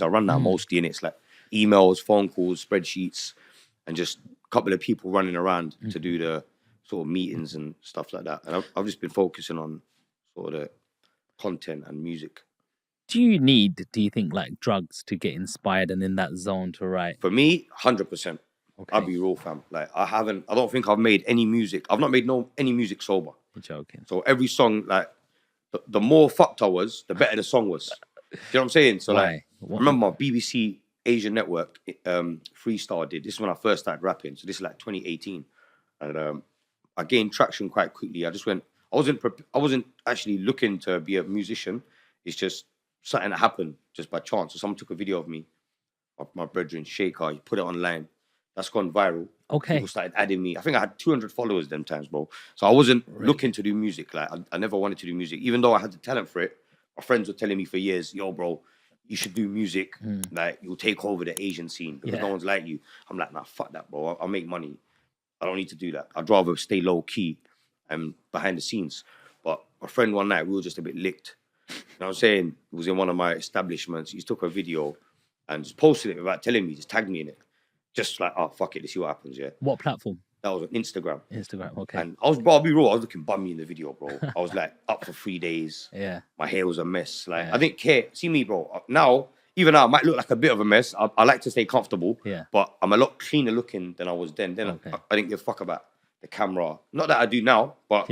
I run that mostly, and it's like emails, phone calls, spreadsheets, and just a couple of people running around to do the sort of meetings and stuff like that. And I've just been focusing on sort of the content and music. Do you think, like drugs to get inspired and in that zone to write? For me, 100%. Okay. I'll be real, fam. Like I don't think I've made any music. I've not made any music sober. You're joking. So every song, like the more fucked I was, the better the song was. Do you know what I'm saying? So Why? I remember my BBC Asian Network freestyle did. This is when I first started rapping. So this is like 2018, and I gained traction quite quickly. I just went. I wasn't actually looking to be a musician. It's just something that happened just by chance. So someone took a video of me, of my brethren Shaker. He put it online. That's gone viral. Okay. People started adding me. I think I had 200 followers them times, bro. So I wasn't looking to do music. Like I never wanted to do music, even though I had the talent for it. My friends were telling me for years, "Yo, bro, you should do music. Like you'll take over the Asian scene because no one's like you." I'm like, nah, fuck that, bro. I'll make money. I don't need to do that. I'd rather stay low key and behind the scenes. But my friend one night, we were just a bit licked. You know what I'm saying? It was in one of my establishments. He took a video and just posted it without telling me, just tagged me in it. Just like, oh, fuck it, let's see what happens, yeah? What platform? That was on Instagram. Instagram, okay. And I'll be real, I was looking bummy in the video, bro. I was like up for 3 days. Yeah. My hair was a mess. Like, I didn't care. See me, bro. Even now, I might look like a bit of a mess. I like to stay comfortable. Yeah. But I'm a lot cleaner looking than I was then. I didn't give a fuck about the camera. Not that I do now, but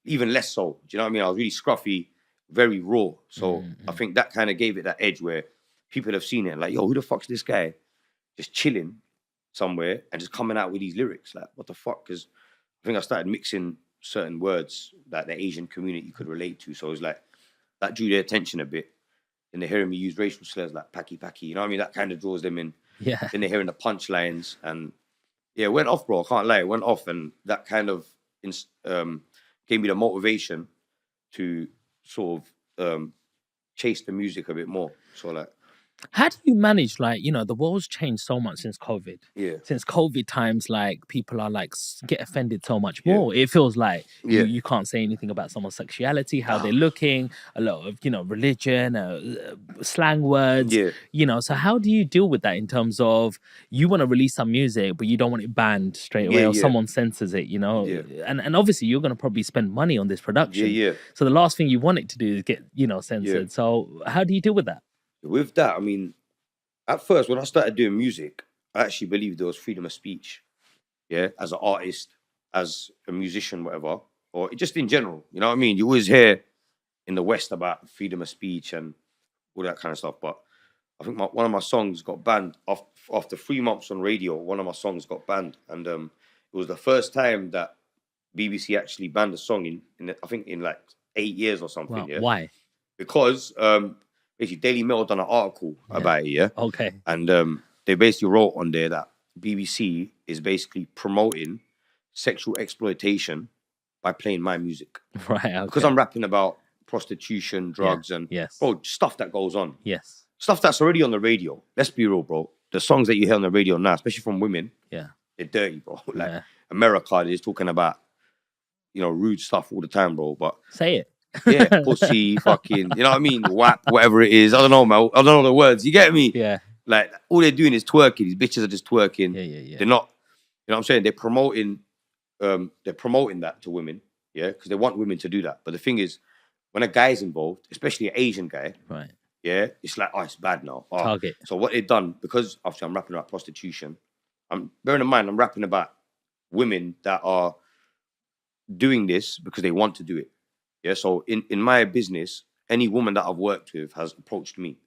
even less so. Do you know what I mean? I was really scruffy, very raw. So I think that kind of gave it that edge where people have seen it and like, yo, who the fuck's this guy? Just chilling somewhere and just coming out with these lyrics. Like, what the fuck? Because I think I started mixing certain words that the Asian community could relate to. So it was like, that drew their attention a bit. And they're hearing me use racial slurs like packy packy. You know what I mean? That kind of draws them in. Yeah. Then they're hearing the punchlines. And yeah, it went off, bro. I can't lie. It went off. And that kind of gave me the motivation to sort of chase the music a bit more. So like, how do you manage, like, you know, the world's changed so much since COVID. Yeah. Since COVID times, like, people are like, get offended so much more. It feels like you can't say anything about someone's sexuality, how they're looking, a lot of, you know, religion, slang words, you know. So how do you deal with that in terms of you want to release some music, but you don't want it banned straight away or someone censors it, you know? And obviously you're going to probably spend money on this production. So the last thing you want it to do is get, you know, censored. So how do you deal with that? With that, I mean, at first, when I started doing music, I actually believed there was freedom of speech. Yeah, as an artist, as a musician, whatever, or just in general. You know what I mean? You always hear in the West about freedom of speech and all that kind of stuff. But I think one of my songs got banned after 3 months on radio. One of my songs got banned, and it was the first time that BBC actually banned a song in I think in like 8 years or something. Wow. Yeah? Why? Because basically Daily Mail done an article about it, Okay. And they basically wrote on there that BBC is basically promoting sexual exploitation by playing my music. Right, okay. Because I'm rapping about prostitution, drugs, and bro, stuff that goes on. Yes. Stuff that's already on the radio. Let's be real, bro. The songs that you hear on the radio now, especially from women, they're dirty, bro. Like America is talking about, you know, rude stuff all the time, bro. But say it. Yeah, pussy, fucking, you know what I mean? WAP, whatever it is. I don't know, man. I don't know the words. You get me? Yeah. Like, all they're doing is twerking. These bitches are just twerking. Yeah. They're not, you know what I'm saying? They're promoting that to women, because they want women to do that. But the thing is, when a guy's involved, especially an Asian guy, right? Yeah, it's like, oh, it's bad now. Oh. Target. So what they've done, because obviously I'm rapping about prostitution, bearing in mind, I'm rapping about women that are doing this because they want to do it. Yeah, so in my business, any woman that I've worked with has approached me.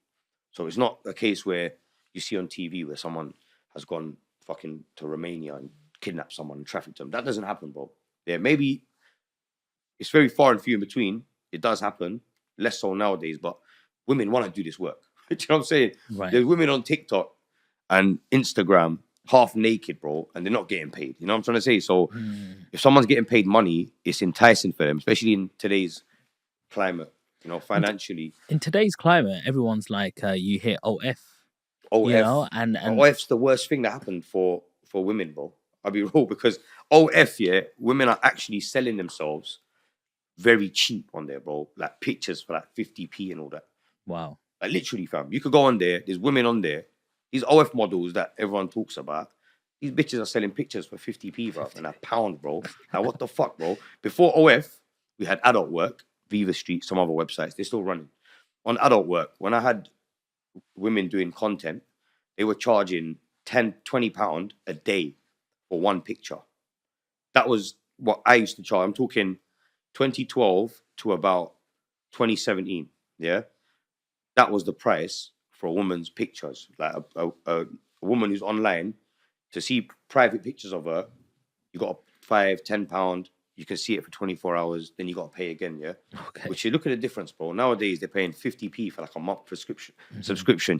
So it's not a case where you see on TV where someone has gone fucking to Romania and kidnapped someone and trafficked them. That doesn't happen, bro. Yeah, maybe it's very far and few in between. It does happen, less so nowadays, but women want to do this work. Do you know what I'm saying? Right. There's women on TikTok and Instagram half naked, bro, and they're not getting paid. You know what I'm trying to say? So if someone's getting paid money, it's enticing for them, especially in today's climate, you know, financially. In today's climate, everyone's like, you hear OF. OF. You know, and OF's the worst thing that happened for women, bro. I'll be real, because OF, women are actually selling themselves very cheap on there, bro. Like pictures for like 50p and all that. Wow. Like literally, fam. You could go on there. There's women on there. These OF models that everyone talks about. These bitches are selling pictures for 50p, bro, and £1, bro. Now, what the fuck, bro? Before OF, we had adult work, Viva Street, some other websites. They're still running. On adult work, when I had women doing content, they were charging £10, £20 a day for one picture. That was what I used to charge. I'm talking 2012 to about 2017. Yeah, that was the price for a woman's pictures. Like a woman who's online, to see private pictures of her, you got £5, £10. You can see it for 24 hours. Then you got to pay again. Yeah. Okay. Which you look at the difference, bro. Nowadays they're paying 50p for like a month subscription.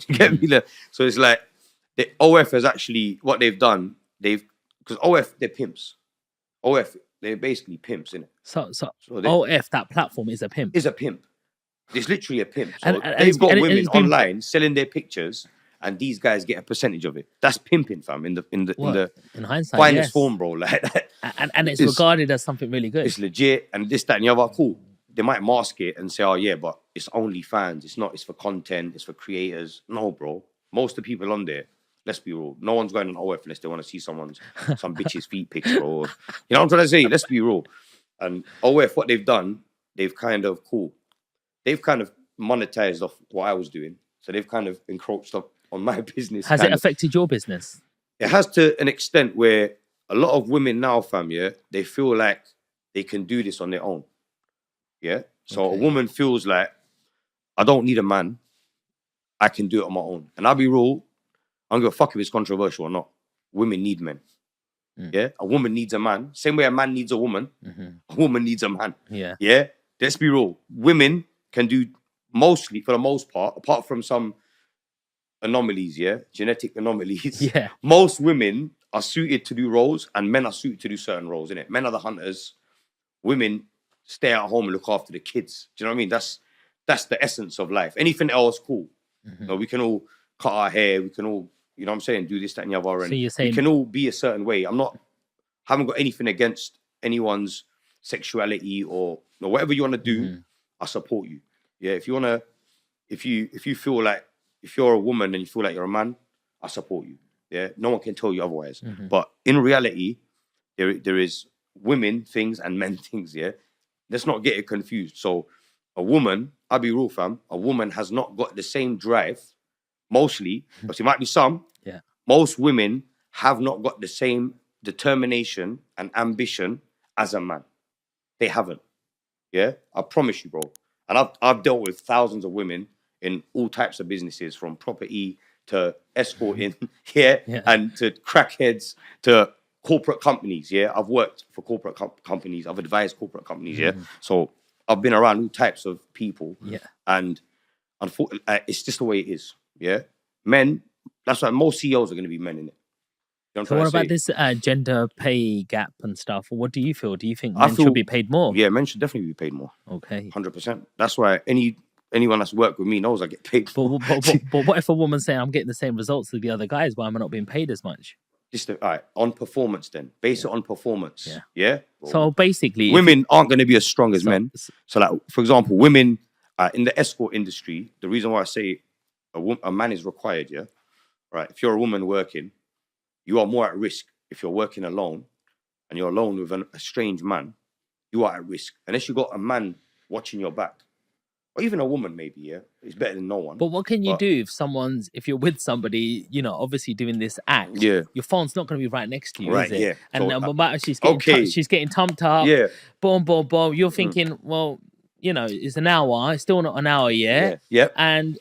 You get me? So it's like the OF has actually, what they've done. Because OF, they're pimps. OF, they're basically pimps, innit? So OF, that platform is a pimp. Is a pimp. It's literally a pimp. So And they've got and women it's been- online selling their pictures, and these guys get a percentage of it. That's pimping, fam. In the in hindsight, finest yes. form, bro. Like that. And it's regarded as something really good. It's legit, and this, that, and the other. Cool. They might mask it and say, "Oh yeah, but it's only fans. It's not. It's for content. It's for creators." No, bro. Most of the people on there, let's be real. No one's going on OF unless they want to see some bitch's feet pics, bro. You know what I'm trying to say? Let's be real. And OF, what they've done, they've kind of monetized off what I was doing. So they've kind of encroached up on my business. Has it affected your business? It has, to an extent where a lot of women now, fam, yeah, they feel like they can do this on their own. Yeah. So a woman feels like, I don't need a man. I can do it on my own. And I'll be real, I don't give a fuck if it's controversial or not. Women need men. Yeah. A woman needs a man. Same way a man needs a woman. A woman needs a man. Yeah. Yeah. Let's be real. Women can do mostly, for the most part, apart from some anomalies, yeah, genetic anomalies. Yeah. Most women are suited to do roles, and men are suited to do certain roles, innit? Men are the hunters. Women stay at home and look after the kids. Do you know what I mean? That's the essence of life. Anything else, cool. You know, we can all cut our hair. We can all, you know what I'm saying, do this, that, and the other. And So you're saying we can all be a certain way. Haven't got anything against anyone's sexuality or whatever you want to do. I support you. Yeah, if you feel like, if you're a woman and you feel like you're a man, I support you. Yeah, no one can tell you otherwise. But in reality, there is women things and men things. Yeah, let's not get it confused. So a woman, I'll be real, fam. A woman has not got the same drive, mostly, but it might be some. Yeah. Most women have not got the same determination and ambition as a man. They haven't. Yeah, I promise you, bro. And I've dealt with thousands of women in all types of businesses, from property to escorting, and to crackheads to corporate companies. Yeah, I've worked for corporate companies. I've advised corporate companies. Yeah, so I've been around all types of people. Yeah, and unfortunately, it's just the way it is. Yeah, men. That's why most CEOs are going to be men in it. So what about this gender pay gap and stuff? What do you feel? Do you think men should be paid more? Yeah, men should definitely be paid more. Okay. 100%. That's why anyone that's worked with me knows I get paid more. But what if a woman's saying, I'm getting the same results as the other guys, why am I not being paid as much? All right, on performance then. Base it on performance. Yeah? So basically... Women aren't going to be as strong as men. So like, for example, women in the escort industry, the reason why I say a man is required, yeah? Right, if you're a woman working, you are more at risk. If you're working alone and you're alone with a strange man, you are at risk. Unless you got a man watching your back, or even a woman, maybe, yeah, it's better than no one. But what can you do if you're with somebody, obviously doing this act? Yeah, your phone's not going to be right next to you, right? Is it? Yeah, and she's getting tumped up. Yeah, boom. You're thinking, well, it's an hour. It's still not an hour yet. Yeah. And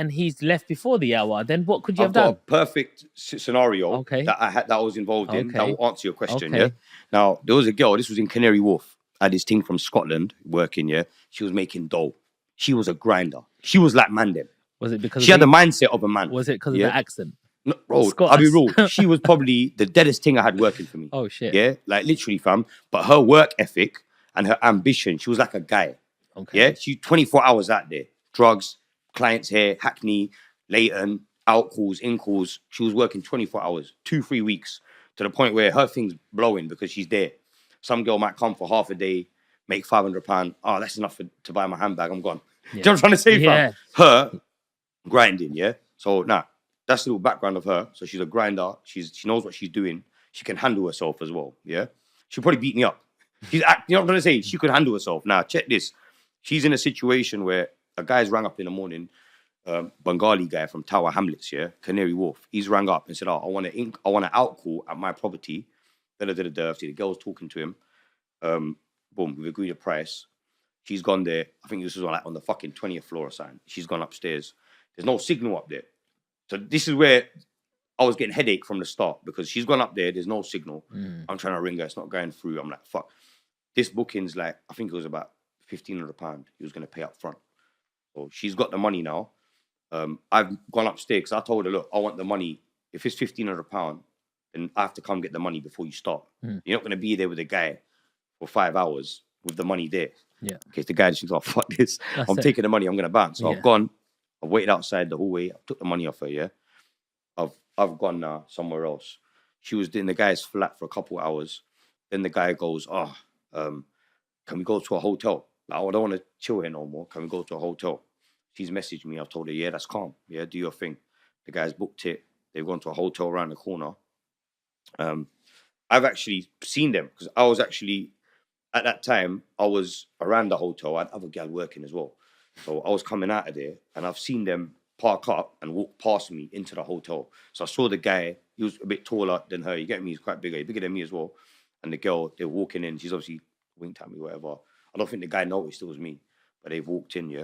he's left before the hour. Then what could you have done? I've got a perfect scenario that I was involved in that will answer your question. Yeah. Now there was a girl. This was in Canary Wharf. I had this thing from Scotland working. Yeah. She was making dough. She was a grinder. She was like man then. Was it because she had the mindset of a man? Was it because of the accent? No, bro, I'll be real. She was probably the deadest thing I had working for me. Oh shit. Yeah. Like literally, fam. But her work ethic and her ambition, she was like a guy. Okay. Yeah, she 24 hours out there. Drugs, clients here, Hackney, Leighton, out calls, in calls. She was working 24 hours, 2-3 weeks, to the point where her thing's blowing because she's there. Some girl might come for half a day, make £500. Oh, that's enough to buy my handbag. I'm gone. Yeah. Do you know what I'm trying to say, fam? Her, grinding, yeah. So that's a little background of her. So she's a grinder. She knows what she's doing. She can handle herself as well, yeah. She'll probably beat me up. You know what I'm gonna say? She could handle herself. Now check this. She's in a situation where a guy's rang up in the morning, Bengali guy from Tower Hamlets, yeah, Canary Wharf. He's rang up and said, "Oh, I want an out call at my property." Da da da da. See, the girl's talking to him. Boom, we've agreed a price. She's gone there. I think this was on the fucking 20th floor or something. She's gone upstairs. There's no signal up there. So this is where I was getting headache from the start because she's gone up there. There's no signal. I'm trying to ring her. It's not going through. I'm like, fuck. This booking's like, I think it was about £1,500 he was going to pay up front. So she's got the money now. I've gone upstairs because I told her, look, I want the money. If it's £1,500, then I have to come get the money before you start. You're not going to be there with a guy for 5 hours with the money there. Yeah. In case the guy just thinks, oh, fuck this. I'm taking the money. I'm going to bounce. So I've gone. I've waited outside the hallway. I took the money off her, yeah. I've gone now somewhere else. She was in the guy's flat for a couple of hours. Then the guy goes, can we go to a hotel? Like, I don't want to chill here no more. Can we go to a hotel? She's messaged me. I've told her, yeah, that's calm. Yeah, do your thing. The guy's booked it. They've gone to a hotel around the corner. I've actually seen them because I was actually, at that time, I was around the hotel. I had other gal working as well. So I was coming out of there and I've seen them park up and walk past me into the hotel. So I saw the guy. He was a bit taller than her. You get me? He's quite bigger. He's bigger than me as well. And the girl, they're walking in. She's obviously winked at me, whatever. I don't think the guy noticed it was me. But they've walked in, yeah.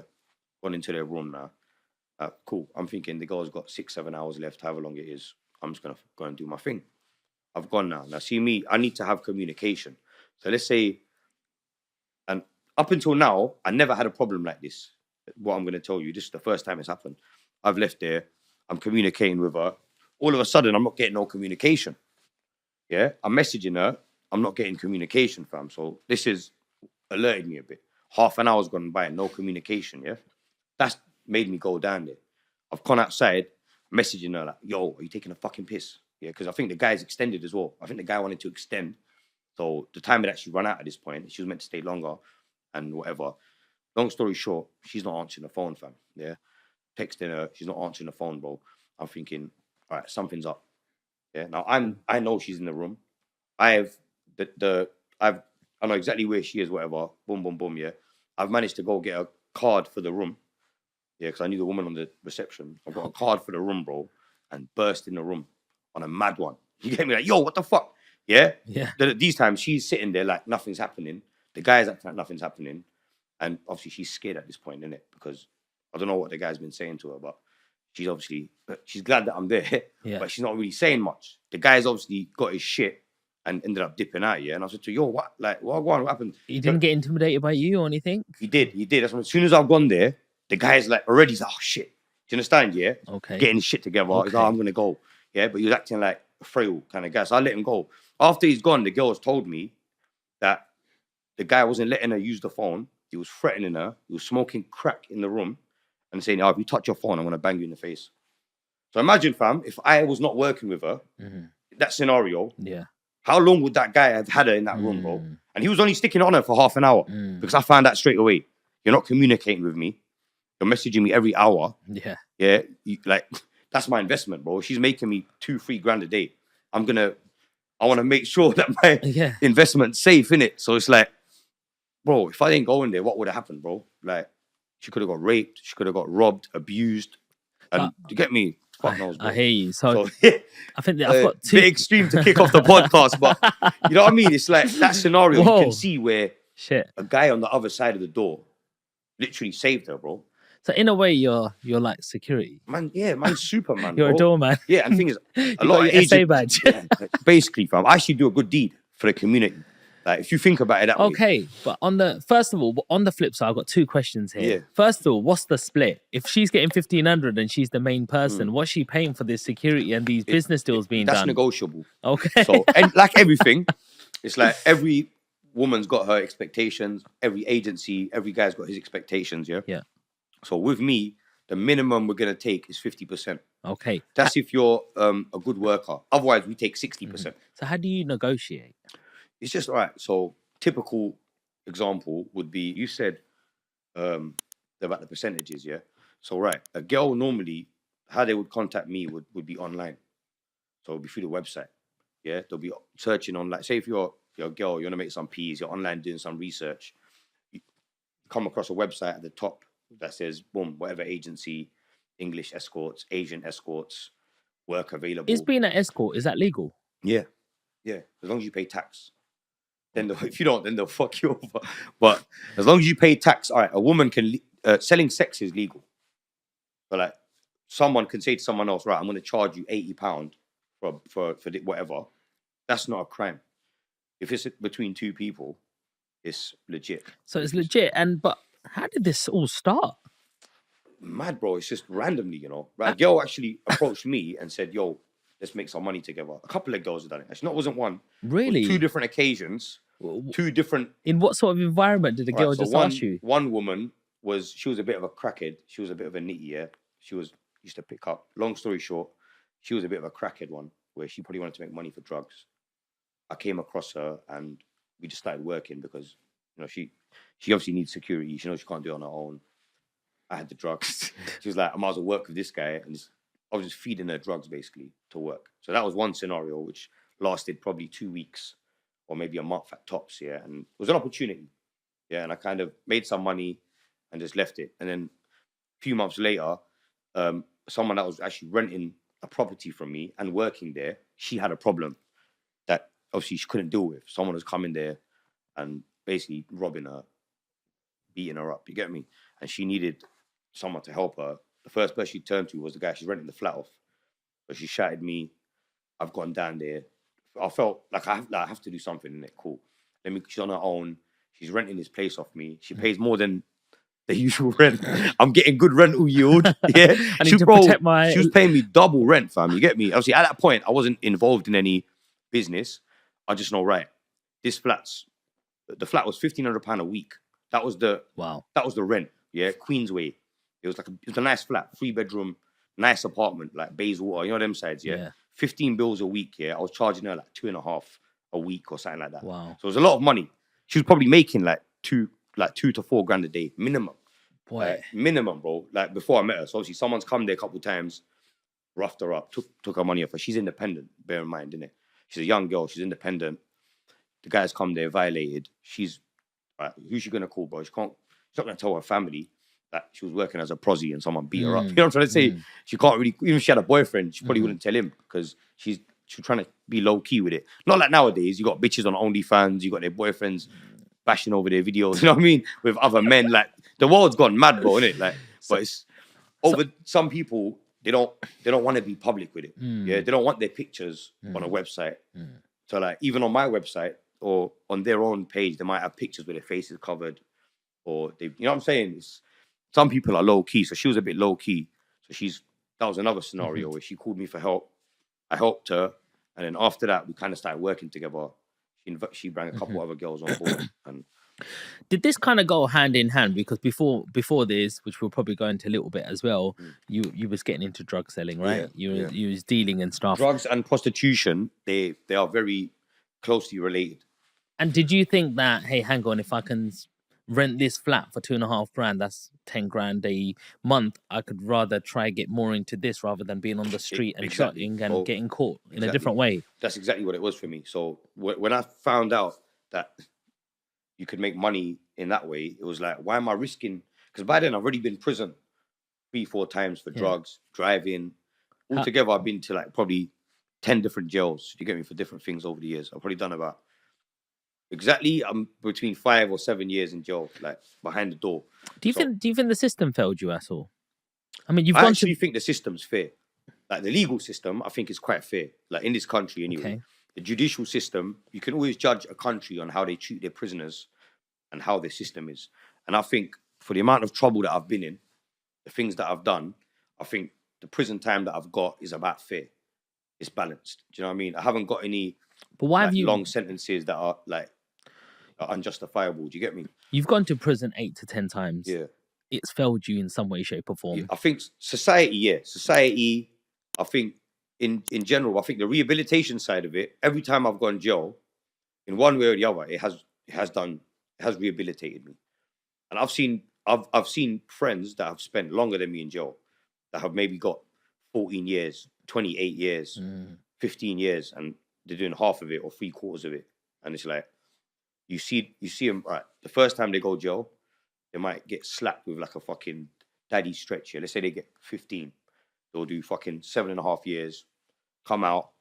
Gone into their room now. Cool. I'm thinking the girl's got 6-7 hours left, however long it is. I'm just going to go and do my thing. I've gone now. Now, see me, I need to have communication. So let's say, and up until now, I never had a problem like this. What I'm going to tell you, this is the first time it's happened. I've left there. I'm communicating with her. All of a sudden, I'm not getting no communication. Yeah? I'm messaging her. I'm not getting communication, fam. So this is alerted me a bit. Half an hour's gone by, no communication, yeah? That's made me go down there. I've gone outside, messaging her like, yo, are you taking a fucking piss? Yeah, because I think the guy's extended as well. I think the guy wanted to extend. So the time had actually run out at this point. She was meant to stay longer and whatever. Long story short, she's not answering the phone, fam. Yeah. Texting her, she's not answering the phone, bro. I'm thinking, all right, something's up. Yeah. Now I know she's in the room. I know exactly where she is, whatever. Boom, boom, boom, yeah. I've managed to go get a card for the room. Yeah, because I knew the woman on the reception. I've got a card for the room, bro, and burst in the room on a mad one. You get me? Like, yo, what the fuck? Yeah? Yeah. These times, she's sitting there like nothing's happening. The guy's acting like nothing's happening. And obviously, she's scared at this point, innit? Because I don't know what the guy's been saying to her, but she's glad that I'm there, but she's not really saying much. The guy's obviously got his shit and ended up dipping out, yeah? And I said to her, yo, what? Like, what happened? He didn't get intimidated by you or anything? He did. That's when, as soon as I've gone there, the guy's like, already, he's like, oh, shit. Do you understand, yeah? Okay. Getting his shit together. Okay. He's like, oh, I'm going to go. Yeah, but he was acting like a frail kind of guy. So I let him go. After he's gone, the girl has told me that the guy wasn't letting her use the phone. He was threatening her. He was smoking crack in the room and saying, oh, if you touch your phone, I'm going to bang you in the face. So imagine, fam, if I was not working with her, that scenario, how long would that guy have had her in that room, bro? And he was only sticking on her for half an hour because I found out straight away. You're not communicating with me. You're messaging me every hour. Yeah. Yeah. Like, that's my investment, bro. She's making me 2-3 grand a day. I want to make sure that my investment's safe, innit? So it's like, bro, if I didn't go in there, what would have happened, bro? Like, she could have got raped. She could have got robbed, abused. And you get me? Fuck knows, bro. I hear you. So I think that I've got two... bit extreme to kick off the podcast, but you know what I mean? It's like that scenario you can see where a guy on the other side of the door literally saved her, bro. So in a way, you're like security. Man, yeah, man's Superman. You're bro. A doorman. Yeah, and the thing is, a lot of agents, badge. Basically, fam, I actually do a good deed for the community. Like, if you think about it that way. Okay, but on the flip side, I've got 2 questions here. Yeah. First of all, what's the split? If she's getting 1,500 and she's the main person, what's she paying for this security and these business deals being done? That's negotiable. Okay. So, and like everything, it's like every woman's got her expectations. Every agency, every guy's got his expectations. Yeah. Yeah. So with me, the minimum we're gonna take is 50%. Okay. That's if you're a good worker. Otherwise, we take 60%. So how do you negotiate? It's just all right. So typical example would be you said about the percentages, yeah. So right, a girl normally, how they would contact me would be online. So it'll be through the website. Yeah, they'll be searching on, like, say if you're a girl, you want to make some peas, you're online doing some research, you come across a website at the top that says, boom, whatever agency, English escorts, Asian escorts, work available. Is being an escort, is that legal? Yeah, as long as you pay tax. Then if you don't, then they'll fuck you over. But as long as you pay tax, all right, a woman can, selling sex is legal. But like, someone can say to someone else, right, I'm going to charge you £80 for whatever. That's not a crime. If it's between two people, it's legit. So it's legit. But how did this all start? Mad, bro. It's just randomly, you know. Right? A girl actually approached me and said, yo, let's make some money together. A couple of girls have done it. Actually, it wasn't one. Really? Two different occasions. Two different. In what sort of environment did the girl just ask you? One woman she was a bit of a crackhead. She was a bit of a nitty, yeah. She used to pick up. Long story short, she was a bit of a crackhead one where she probably wanted to make money for drugs. I came across her and we just started working because, you know, she obviously needs security. She knows she can't do it on her own. I had the drugs. She was like, I might as well work with this guy. And I was just feeding her drugs basically to work. So that was one scenario which lasted probably 2 weeks or maybe a month at tops, yeah. And it was an opportunity, yeah. And I kind of made some money and just left it. And then a few months later, someone that was actually renting a property from me and working there, she had a problem that obviously she couldn't deal with. Someone was coming there and basically robbing her, beating her up, you get me? And she needed someone to help her. The first person she turned to was the guy she's renting the flat off. But she shouted me, I've gone down there. I felt like I have to do something in it. Cool. She's on her own. She's renting this place off me. She pays more than the usual rent. I'm getting good rental yield. Yeah. She was paying me double rent, fam. You get me? Obviously, at that point, I wasn't involved in any business. I just know, right, the flat was £1,500 a week. That was the rent. Yeah, Queensway. It was a nice flat, 3-bedroom, nice apartment, like Bayswater, you know them sides, yeah? 15 bills a week, yeah? I was charging her like 2.5 a week or something like that. Wow. So it was a lot of money. She was probably making like two to 4 grand a day, minimum. Boy. Minimum, bro. Like before I met her. So obviously someone's come there a couple of times, roughed her up, took her money off her. She's independent, bear in mind, innit? She's a young girl, she's independent. The guy's come there, violated. She's, who's she going to call, bro? She's not going to tell her family that she was working as a prosy and someone beat her up. You know what I'm trying to say? She can't really, even if she had a boyfriend, she probably wouldn't tell him because she's trying to be low key with it. Not like nowadays, you got bitches on OnlyFans, you got their boyfriends bashing over their videos, you know what I mean? With other men. Like, the world's gone mad, bro, innit? Like, but it's some people, they don't want to be public with it. Yeah, they don't want their pictures on a website. So like, even on my website or on their own page, they might have pictures with their faces covered, or they, you know what I'm saying? Some people are low key, so she was a bit low key. So that was another scenario where she called me for help. I helped her, and then after that, we kind of started working together. She brought a couple other girls on board. And did this kind of go hand in hand? Because before this, which we'll probably go into a little bit as well, you was getting into drug selling, right? You was dealing and stuff. Drugs and prostitution, they are very closely related. And did you think that, hey, hang on, if I can rent this flat for 2.5 grand, that's 10 grand a month, I could rather try get more into this rather than being on the street and shotting and getting caught in a different way. That's exactly what it was for me. So when I found out that you could make money in that way, it was like, why am I risking? Because by then I've already been in prison 3-4 times for drugs, driving. Altogether, I've been to like probably 10 different jails. You get me, for different things over the years. I've probably done about I'm between 5 or 7 years in jail, like behind the door. Do you think the system failed you at all? I mean, I actually think the system's fair. Like the legal system, I think is quite fair. Like in this country, anyway. Okay. The judicial system, you can always judge a country on how they treat their prisoners and how their system is. And I think for the amount of trouble that I've been in, the things that I've done, I think the prison time that I've got is about fair. It's balanced. Do you know what I mean? I haven't got any long sentences that are like unjustifiable. Do you get me? You've gone to prison 8 to 10 times. Yeah. It's failed you in some way, shape or form. Yeah. I think society, I think in general, I think the rehabilitation side of it, every time I've gone to jail, in one way or the other, it has rehabilitated me. And I've seen I've seen friends that have spent longer than me in jail, that have maybe got 14 years, 28 years, 15 years, and they're doing half of it or 3/4 of it. And it's like, you see them, right, the first time they go jail, they might get slapped with like a fucking daddy stretcher. Let's say they get 15. They'll do fucking 7.5 years, come out,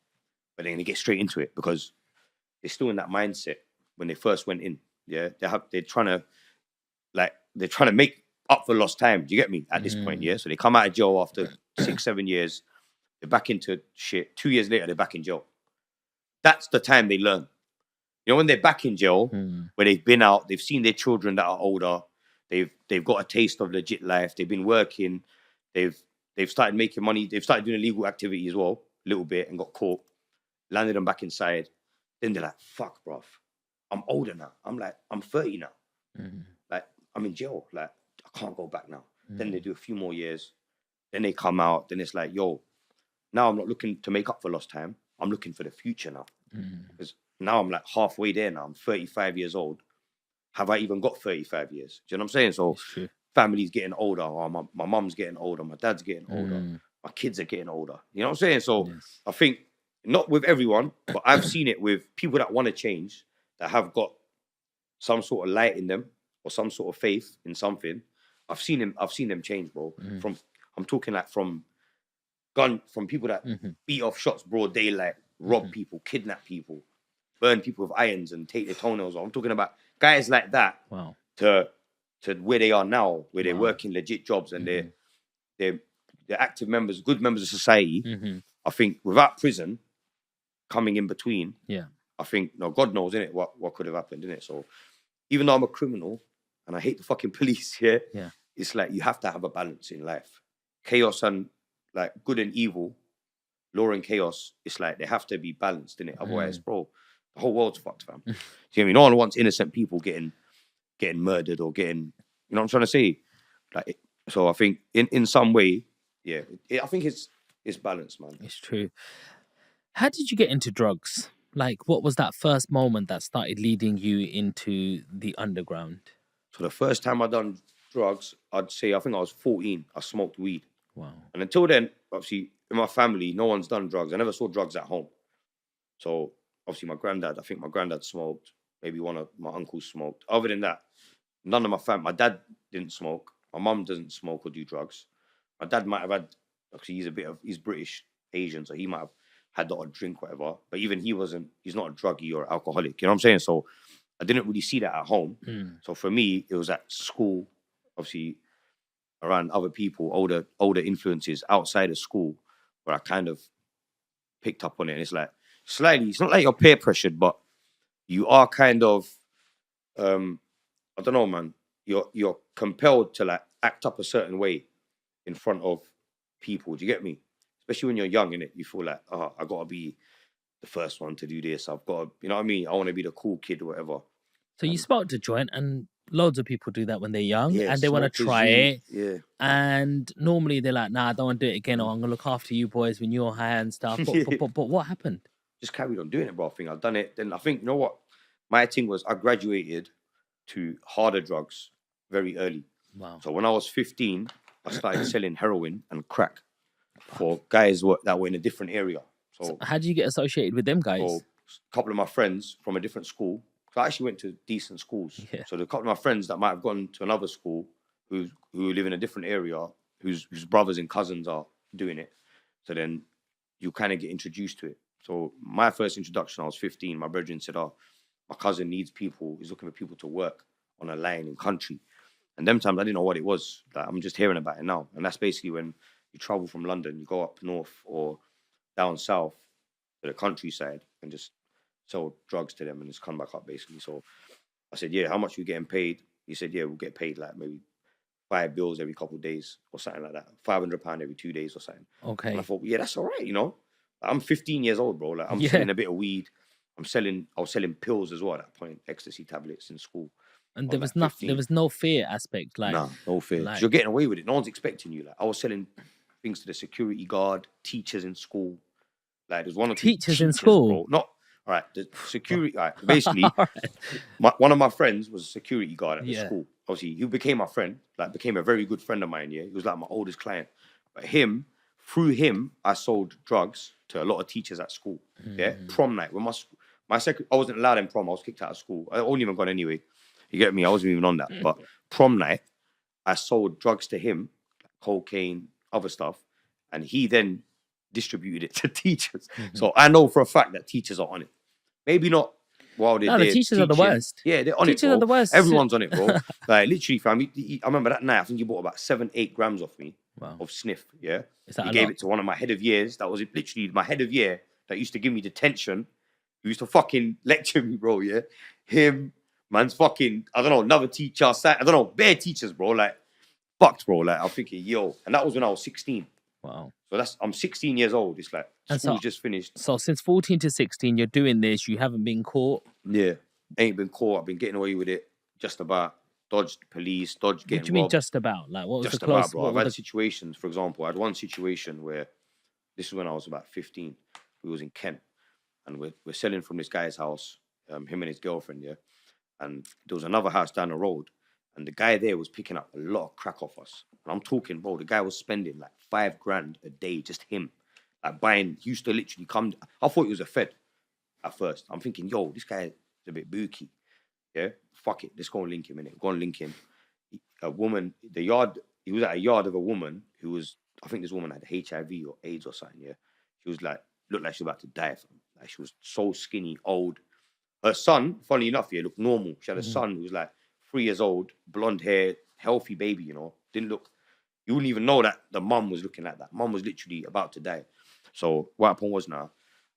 but they're going to get straight into it because they're still in that mindset when they first went in. Yeah, they're trying to make up for lost time. Do you get me? At this point, yeah. So they come out of jail after 6-7 years, they're back into shit. 2 years later, they're back in jail. That's the time they learn. You know, when they're back in jail, where they've been out, they've seen their children that are older, they've got a taste of legit life, they've been working, they've started making money, they've started doing illegal activity as well, a little bit, and got caught, landed them back inside. Then they're like, fuck, bruv, I'm older now. I'm like, I'm 30 now. Like, I'm in jail. Like, I can't go back now. Then they do a few more years. Then they come out. Then it's like, yo, now I'm not looking to make up for lost time. I'm looking for the future now. Because now I'm like halfway there now. I'm 35 years old. Have I even got 35 years? Do you know what I'm saying? So family's getting older. Or my mum's getting older. My dad's getting older. My kids are getting older. You know what I'm saying? So I think, not with everyone, but I've seen it with people that want to change, that have got some sort of light in them or some sort of faith in something. I've seen them change, bro. I'm talking like from people that beat off shots broad daylight, rob people, kidnap people, burn people with irons and take their toenails off. I'm talking about guys like that. Wow. To where they are now, where they're working legit jobs and they're active members, good members of society. I think without prison coming in between, I think, no, God knows, innit, what could have happened, innit? So even though I'm a criminal and I hate the fucking police, it's like you have to have a balance in life. Chaos and like good and evil, law and chaos, it's like they have to be balanced, innit? Otherwise, bro, the whole world's fucked, fam. Do you know what I mean? No one wants innocent people getting murdered or getting, you know what I'm trying to say? Like, so I think in some way, I think it's balanced, man. It's true. How did you get into drugs? Like, what was that first moment that started leading you into the underground? So the first time I done drugs, I'd say, I think I was 14. I smoked weed. Wow. And until then, obviously, in my family, no one's done drugs. I never saw drugs at home. So obviously I think my granddad smoked. Maybe one of my uncles smoked. Other than that, none of my family, my dad didn't smoke. My mum doesn't smoke or do drugs. My dad might have had, actually he's British Asian, so he might have had the odd drink, whatever. But even he's not a druggie or alcoholic. You know what I'm saying? So I didn't really see that at home. So for me, it was at school, obviously around other people, older influences outside of school, where I kind of picked up on it. And it's like, slightly, it's not like you're peer pressured, but you are kind of, I don't know, man. You're compelled to like act up a certain way in front of people. Do you get me? Especially when you're young, innit? You feel like, I gotta be the first one to do this. I've got to, you know what I mean? I want to be the cool kid or whatever. So you smoked a joint, and loads of people do that when they're young, and they want to smoke try is it. Yeah. And normally they're like, nah, I don't want to do it again, or I'm gonna look after you boys when you're high and stuff. But what happened? Just carried on doing it, bro. I think I've done it. Then I think, you know what? My thing was I graduated to harder drugs very early. Wow. So when I was 15, I started selling heroin and crack for guys that were in a different area. So how did you get associated with them guys? So a couple of my friends from a different school. So I actually went to decent schools. Yeah. So the couple of my friends that might have gone to another school who live in a different area, whose brothers and cousins are doing it. So then you kind of get introduced to it. So my first introduction, I was 15. My brethren said, my cousin needs people. He's looking for people to work on a line in country. And them times I didn't know what it was. Like, I'm just hearing about it now. And that's basically when you travel from London, you go up north or down south to the countryside and just sell drugs to them and just come back up, basically. So I said, how much are you getting paid? He said, we'll get paid like maybe 5 bills every couple of days or something like that. £500 every 2 days or something. Okay. And I thought, that's all right, you know. I'm 15 years old, bro. Like, I'm selling a bit of weed. I was selling pills as well at that point, ecstasy tablets in school. And there was nothing. There was no fear aspect, like no fear. Like, you're getting away with it. No one's expecting you. Like, I was selling things to the security guard, teachers in school. Like, there's one or two teachers in school. Bro. Not all right. The security. Right, basically, one of my friends was a security guard at the school. obviously, he became my friend, like became a very good friend of mine, yeah? He was like my oldest client. But through him, I sold drugs to a lot of teachers at school, yeah? Prom night, when I wasn't allowed in prom, I was kicked out of school. I wasn't even gone anyway. You get me? I wasn't even on that. But prom night, I sold drugs to him, like cocaine, other stuff, and he then distributed it to teachers. So I know for a fact that teachers are on it. Maybe not while they're No, the there teachers are the teaching. worst. Yeah, they're on Teachers it, bro. are the worst. Everyone's on it, bro. Like literally, fam. I remember that night. I think he bought about 7-8 grams off me of sniff. Yeah, Is that he a gave lot? it to one of my head of years. That was literally my head of year that used to give me detention. He used to fucking lecture me, bro. Yeah, him, man's fucking. I don't know, another teacher. I don't know, bare teachers, bro. Like fucked, bro. Like I'm thinking, yo, and that was when I was 16. Wow. So I'm 16 years old. It's like school's just finished. So since 14 to 16, you're doing this. You haven't been caught. Yeah, ain't been caught. I've been getting away with it. Just about dodged police, dodged getting What do you mean robbed. just about? Like, what was Just the about, close? bro. I've had situations. For example, I had one situation where this is when I was about 15. We was in Kent, and we're selling from this guy's house. Him and his girlfriend, yeah. And there was another house down the road, and the guy there was picking up a lot of crack off us. And I'm talking, bro. The guy was spending like $5,000 a day, just him, like buying. He used to literally come. I thought he was a Fed at first. I'm thinking, yo, this guy is a bit booky. Yeah, fuck it. Let's go and link him in it. Go and link him. A woman, he was at a yard of a woman who was, I think this woman had HIV or AIDS or something, yeah. She was like, looked like she was about to die. Like she was so skinny, old. Her son, funny enough, yeah, looked normal. She had a son who was like 3 years old, blonde hair, healthy baby, you know. Didn't look, you wouldn't even know that the mum was looking like that. Mum was literally about to die. So what happened was now,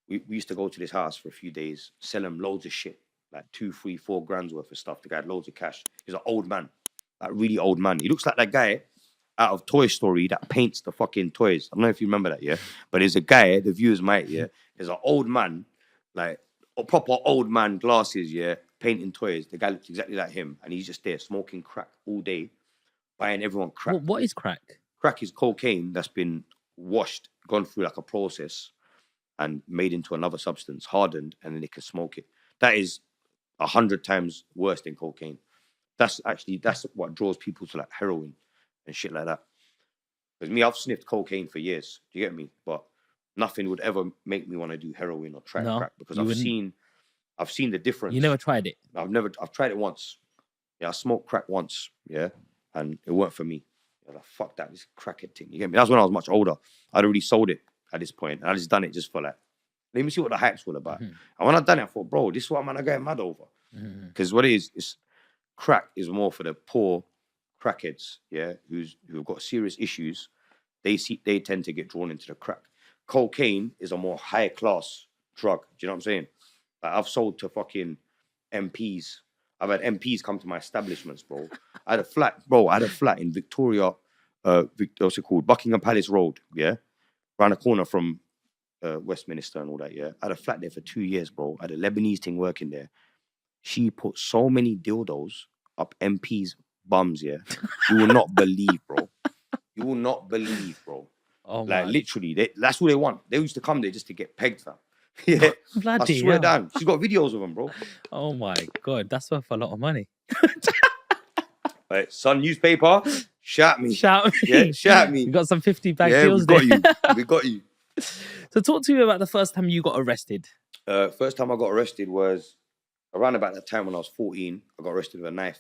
we used to go to this house for a few days, sell him loads of shit, like 2, 3, 4 grand's worth of stuff. The guy had loads of cash. He's an old man, like really old man. He looks like that guy out of Toy Story that paints the fucking toys. I don't know if you remember that, yeah? But there's a guy, the viewers might, yeah? There's an old man, like a proper old man, glasses, yeah? Painting toys. The guy looks exactly like him. And he's just there smoking crack all day, buying everyone crack. What is crack? Crack is cocaine that's been washed, gone through like a process and made into another substance, hardened, and then they can smoke it. That is 100 times worse than cocaine. That's what draws people to like heroin and shit like that. Because me, I've sniffed cocaine for years. Do you get me? But nothing would ever make me want to do heroin or try crack because I've seen the difference. You never tried it? I've tried it once. Yeah, I smoked crack once, yeah, and it weren't for me. I was like, fuck that, this crackhead thing. You get me? That's when I was much older. I'd already sold it at this point, and I just done it just for like, let me see what the hype's all about. And when I done it, I thought, bro, this is what I'm getting mad over. Because what it is crack is more for the poor crackheads, yeah, who've got serious issues. They tend to get drawn into the crack. Cocaine is a more high class drug. Do you know what I'm saying? Like I've sold to fucking MPs. I've had MPs come to my establishments, bro. I had a flat in Victoria, what's it called? Buckingham Palace Road, yeah? Around the corner from Westminster and all that, yeah? I had a flat there for 2 years, bro. I had a Lebanese thing working there. She put so many dildos up MPs' bums, yeah? You will not believe, bro. You will not believe, bro. Oh, like, literally, that's all they want. They used to come there just to get pegged, fam. Yeah, Bloody I swear down. She's got videos of them, bro. Oh my God, that's worth a lot of money. Right, Sun newspaper, shout me. Shout me. Yeah, shout me. You got some 50-bag yeah, deals we got there. you. We got you. So talk to me about the first time you got arrested. First time I got arrested was around about that time when I was 14. I got arrested with a knife,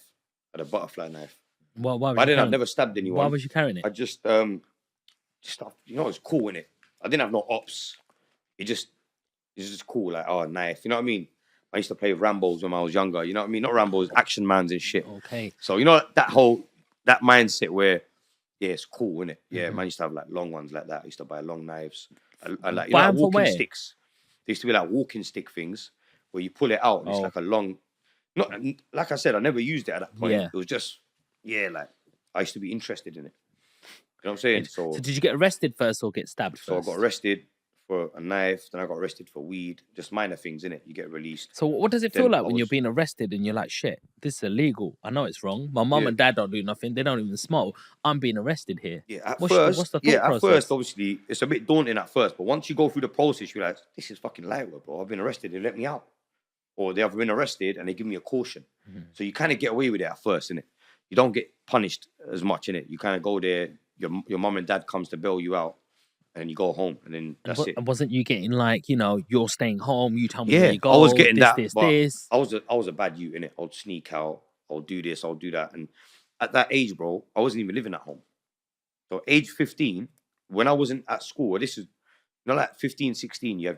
a butterfly knife. Well, why? I've never stabbed anyone. Why was you carrying it? I just you know, it's cool, innit? I didn't have no ops. It's just cool, like, oh, knife. You know what I mean? I used to play with Rambos when I was younger. You know what I mean? Not Rambos, action mans and shit. Okay. So, you know, that mindset where, yeah, it's cool, innit? Yeah, man used to have like long ones like that. I used to buy long knives. I like, you know, like walking sticks. There used to be like walking stick things where you pull it out and it's like a long, not like I said, I never used it at that point. Yeah. It was just, like, I used to be interested in it. You know what I'm saying? So did you get arrested first or get stabbed first? So I got arrested for a knife, then I got arrested for weed, just minor things, innit? You get released. So what does it feel like when you're being arrested and you're like, shit, this is illegal. I know it's wrong. My mum and dad don't do nothing. They don't even smoke. I'm being arrested here. Yeah, what's the thought process? First, obviously, it's a bit daunting at first, but once you go through the process, you're like, this is fucking lightweight, bro. I've been arrested, they let me out. Or they have been arrested and they give me a caution. So you kind of get away with it at first, innit? you don't get punished as much in it. You kind of go there. Your mum and dad comes to bail you out, and you go home, and then that's it. And wasn't you getting like, you know, you're staying home, you tell me where Yeah, you go, I was getting this, that, this, but this. I was a bad youth in it. I'll sneak out. I'll do this. I'll do that. And at that age, bro, I wasn't even living at home. So age 15, when I wasn't at school, this is, you know, like 15, 16, you have